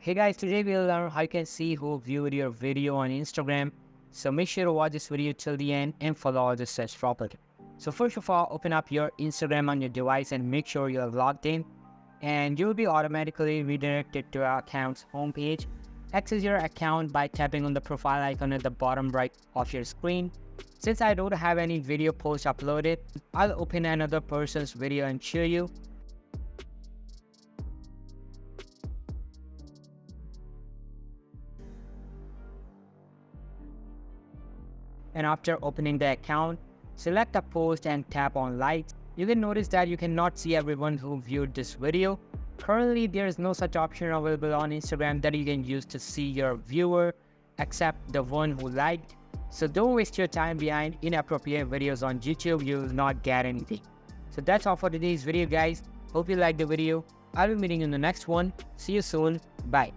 Hey guys, today we'll learn how you can see who viewed your video on Instagram. So make sure to watch this video till the end and follow all the steps properly. So first of all, open up your Instagram on your device and make sure you're logged in. And you'll be automatically redirected to your account's homepage. Access your account by tapping on the profile icon at the bottom right of your screen. Since I don't have any video post uploaded, I'll open another person's video and show you. And after opening the account, select a post and tap on likes. You can notice that you cannot see everyone who viewed this video. Currently, there is no such option available on Instagram that you can use to see your viewer except the one who liked. So don't waste your time behind inappropriate videos on YouTube, you will not get anything. So that's all for today's video guys. Hope you liked the video. I'll be meeting you in the next one. See you soon. Bye.